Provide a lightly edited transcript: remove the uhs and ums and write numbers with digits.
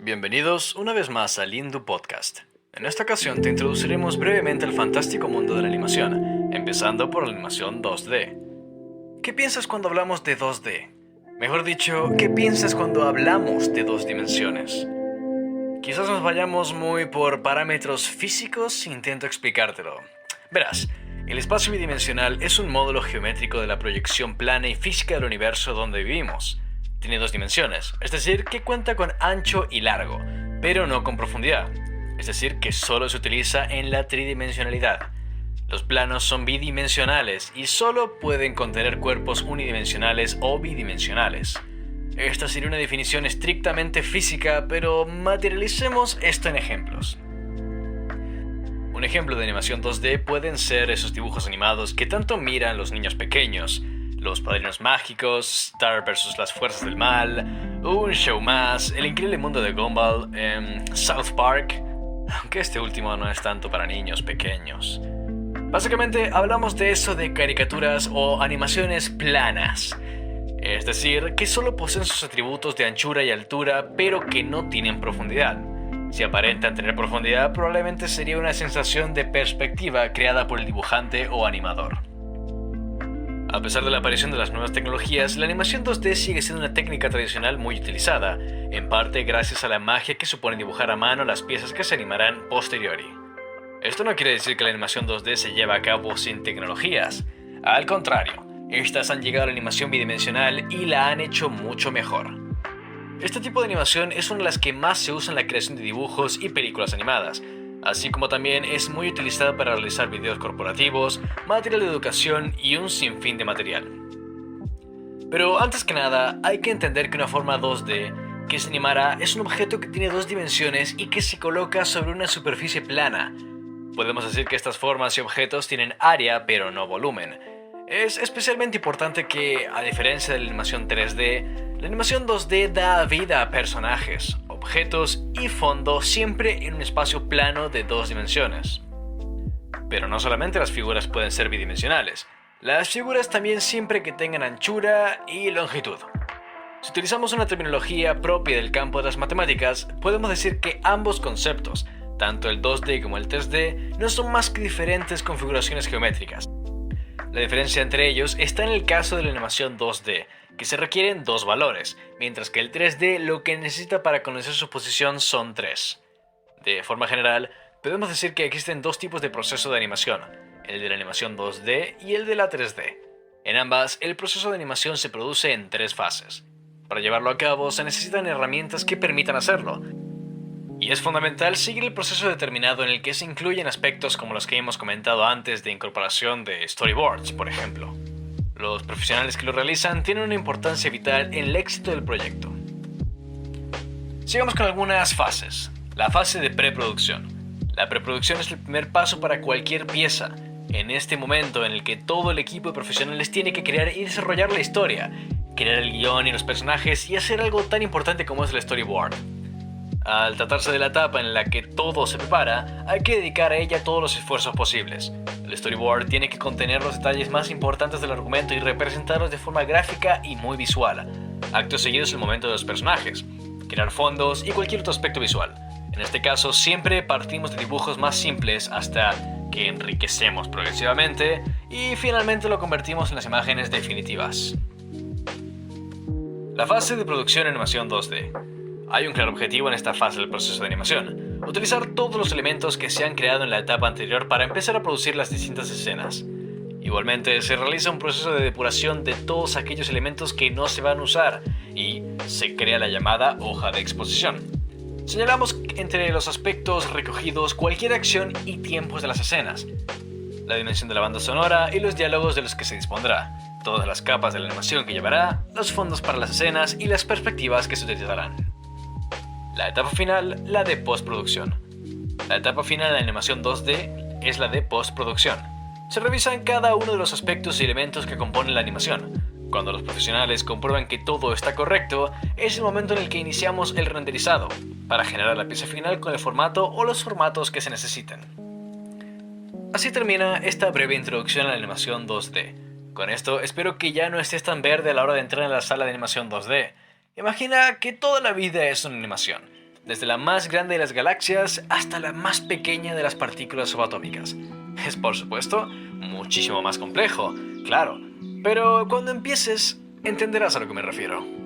Bienvenidos una vez más al Lindu Podcast. En esta ocasión te introduciremos brevemente al fantástico mundo de la animación, empezando por la animación 2D. ¿Qué piensas cuando hablamos de 2D? Mejor dicho, ¿qué piensas cuando hablamos de dos dimensiones? Quizás nos vayamos muy por parámetros físicos, intento explicártelo. Verás, el espacio bidimensional es un módulo geométrico de la proyección plana y física del universo donde vivimos. Tiene dos dimensiones, es decir, que cuenta con ancho y largo, pero no con profundidad, es decir, que solo se utiliza en la tridimensionalidad. Los planos son bidimensionales y solo pueden contener cuerpos unidimensionales o bidimensionales. Esta sería una definición estrictamente física, pero materialicemos esto en ejemplos. Un ejemplo de animación 2D pueden ser esos dibujos animados que tanto miran los niños pequeños, Los Padrinos Mágicos, Star vs. las Fuerzas del Mal, Un Show Más, El Increíble Mundo de Gumball, South Park, aunque este último no es tanto para niños pequeños. Básicamente hablamos de eso de caricaturas o animaciones planas, es decir, que solo poseen sus atributos de anchura y altura, pero que no tienen profundidad. Si aparentan tener profundidad, probablemente sería una sensación de perspectiva creada por el dibujante o animador. A pesar de la aparición de las nuevas tecnologías, la animación 2D sigue siendo una técnica tradicional muy utilizada, en parte gracias a la magia que supone dibujar a mano las piezas que se animarán posteriori. Esto no quiere decir que la animación 2D se lleve a cabo sin tecnologías. Al contrario, estas han llegado a la animación bidimensional y la han hecho mucho mejor. Este tipo de animación es una de las que más se usa en la creación de dibujos y películas animadas, así como también es muy utilizada para realizar videos corporativos, material de educación y un sinfín de material. Pero antes que nada, hay que entender que una forma 2D que se animará es un objeto que tiene dos dimensiones y que se coloca sobre una superficie plana. Podemos decir que estas formas y objetos tienen área pero no volumen. Es especialmente importante que, a diferencia de la animación 3D, la animación 2D da vida a personajes, objetos y fondo siempre en un espacio plano de dos dimensiones. Pero no solamente las figuras pueden ser bidimensionales, las figuras también siempre que tengan anchura y longitud. Si utilizamos una terminología propia del campo de las matemáticas, podemos decir que ambos conceptos, tanto el 2D como el 3D, no son más que diferentes configuraciones geométricas. La diferencia entre ellos está en el caso de la animación 2D, que se requieren dos valores, mientras que el 3D lo que necesita para conocer su posición son tres. De forma general, podemos decir que existen dos tipos de proceso de animación, el de la animación 2D y el de la 3D. En ambas, el proceso de animación se produce en tres fases. Para llevarlo a cabo se necesitan herramientas que permitan hacerlo, y es fundamental seguir el proceso determinado en el que se incluyen aspectos como los que hemos comentado antes de incorporación de storyboards, por ejemplo. Los profesionales que lo realizan tienen una importancia vital en el éxito del proyecto. Sigamos con algunas fases. La fase de preproducción. La preproducción es el primer paso para cualquier pieza. En este momento en el que todo el equipo de profesionales tiene que crear y desarrollar la historia, crear el guión y los personajes y hacer algo tan importante como es el storyboard. Al tratarse de la etapa en la que todo se prepara, hay que dedicar a ella todos los esfuerzos posibles. El storyboard tiene que contener los detalles más importantes del argumento y representarlos de forma gráfica y muy visual. Acto seguido es el momento de los personajes, crear fondos y cualquier otro aspecto visual. En este caso siempre partimos de dibujos más simples hasta que enriquecemos progresivamente y finalmente lo convertimos en las imágenes definitivas. La fase de producción en animación 2D. Hay un claro objetivo en esta fase del proceso de animación: utilizar todos los elementos que se han creado en la etapa anterior para empezar a producir las distintas escenas. Igualmente, se realiza un proceso de depuración de todos aquellos elementos que no se van a usar y se crea la llamada hoja de exposición. Señalamos entre los aspectos recogidos cualquier acción y tiempos de las escenas, la dimensión de la banda sonora y los diálogos de los que se dispondrá, todas las capas de la animación que llevará, los fondos para las escenas y las perspectivas que se utilizarán. La etapa final, la de postproducción. La etapa final de la animación 2D es la de postproducción. Se revisan cada uno de los aspectos y elementos que componen la animación. Cuando los profesionales comprueban que todo está correcto, es el momento en el que iniciamos el renderizado, para generar la pieza final con el formato o los formatos que se necesiten. Así termina esta breve introducción a la animación 2D. Con esto espero que ya no estés tan verde a la hora de entrar en la sala de animación 2D. Imagina que toda la vida es una animación, desde la más grande de las galaxias hasta la más pequeña de las partículas subatómicas. Es, por supuesto, muchísimo más complejo, claro, pero cuando empieces entenderás a lo que me refiero.